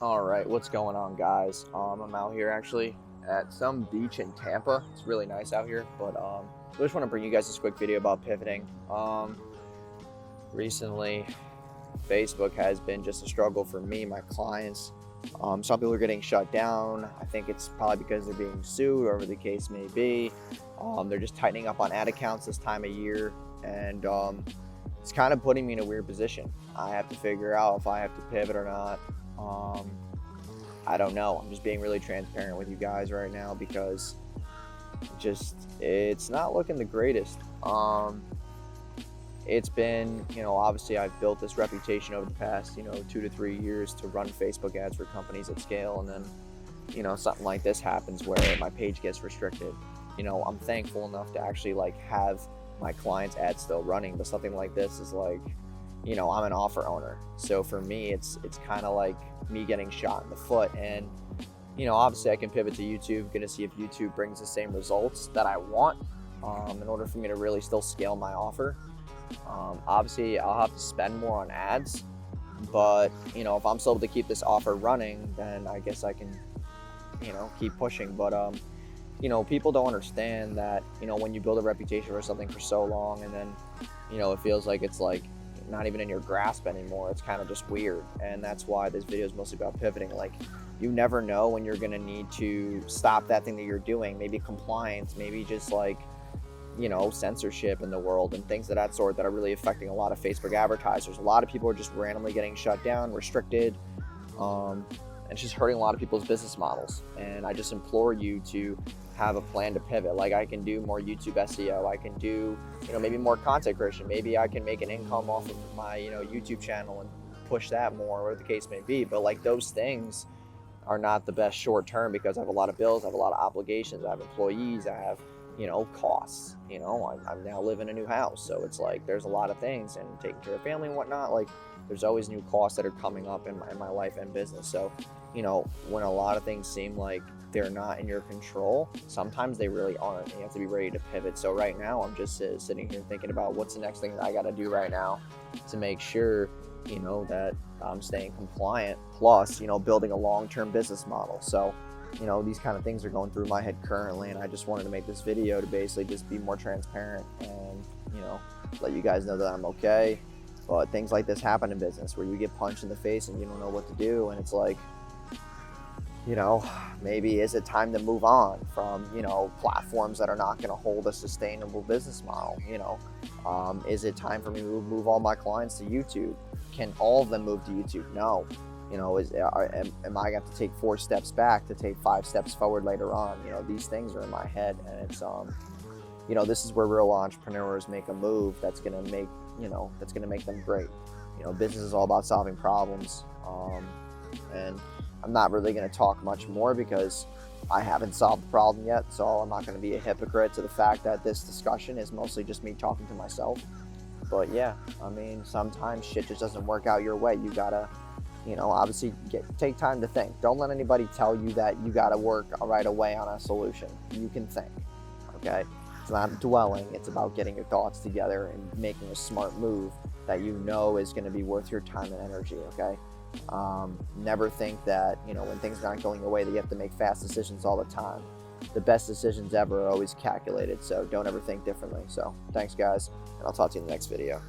All right, what's going on, guys? I'm out here actually at some beach in Tampa. It's really nice out here, but I just want to bring you guys this quick video about pivoting. Recently, Facebook has been just a struggle for me, my clients. Some people are getting shut down. I think it's probably because they're being sued, or whatever the case may be. They're just tightening up on ad accounts this time of year, and it's kind of putting me in a weird position. I have to figure out if I have to pivot or not. Um, I don't know. I'm just being really transparent with you guys right now because it's not looking the greatest. It's been, obviously I've built this reputation over the past, 2 to 3 years to run Facebook ads for companies at scale. And then, something like this happens where my page gets restricted. I'm thankful enough to actually have my clients' ads still running, but something like this is like, I'm an offer owner. So for me, it's kind of like me getting shot in the foot. And, obviously I can pivot to YouTube, gonna see if YouTube brings the same results that I want in order for me to really still scale my offer. Obviously I'll have to spend more on ads, but, if I'm still able to keep this offer running, then I guess I can, keep pushing. But, people don't understand that, when you build a reputation for something for so long and then, it feels like it's like not even in your grasp anymore. It's kind of just weird. And that's why this video is mostly about pivoting. Like, you never know when you're going to need to stop that thing that you're doing, maybe compliance, maybe just censorship in the world and things of that sort that are really affecting a lot of Facebook advertisers. A lot of people are just randomly getting shut down, restricted. And it's just hurting a lot of people's business models. And I just implore you to have a plan to pivot. Like, I can do more YouTube SEO. I can do, maybe more content creation. Maybe I can make an income off of my, YouTube channel and push that more, whatever the case may be. But those things are not the best short term because I have a lot of bills, I have a lot of obligations, I have employees, I have, costs. I'm now living in a new house. So it's like there's a lot of things, and taking care of family and whatnot. Like, there's always new costs that are coming up in my life and business. So, when a lot of things seem like they're not in your control, sometimes they really aren't, and you have to be ready to pivot. So right now I'm just sitting here thinking about what's the next thing that I got to do right now to make sure, that I'm staying compliant, plus, building a long-term business model. So, these kind of things are going through my head currently, and I just wanted to make this video to basically just be more transparent and, let you guys know that I'm okay. But things like this happen in business where you get punched in the face and you don't know what to do, and it's like, maybe is it time to move on from, platforms that are not going to hold a sustainable business model? Is it time for me to move all my clients to YouTube? Can all of them move to YouTube? No. Am I going to have to take 4 steps back to take 5 steps forward later on? These things are in my head, and it's, this is where real entrepreneurs make a move that's going to make, that's going to make them great. Business is all about solving problems. And I'm not really going to talk much more because I haven't solved the problem yet. So I'm not going to be a hypocrite to the fact that this discussion is mostly just me talking to myself. But yeah, I mean, sometimes shit just doesn't work out your way. You gotta, obviously take time to think. Don't let anybody tell you that you gotta work right away on a solution. You can think, okay? It's not dwelling. It's about getting your thoughts together and making a smart move that is going to be worth your time and energy, okay? Never think that, when things aren't going your way, that you have to make fast decisions all the time. The best decisions ever are always calculated, so don't ever think differently. So thanks, guys, and I'll talk to you in the next video.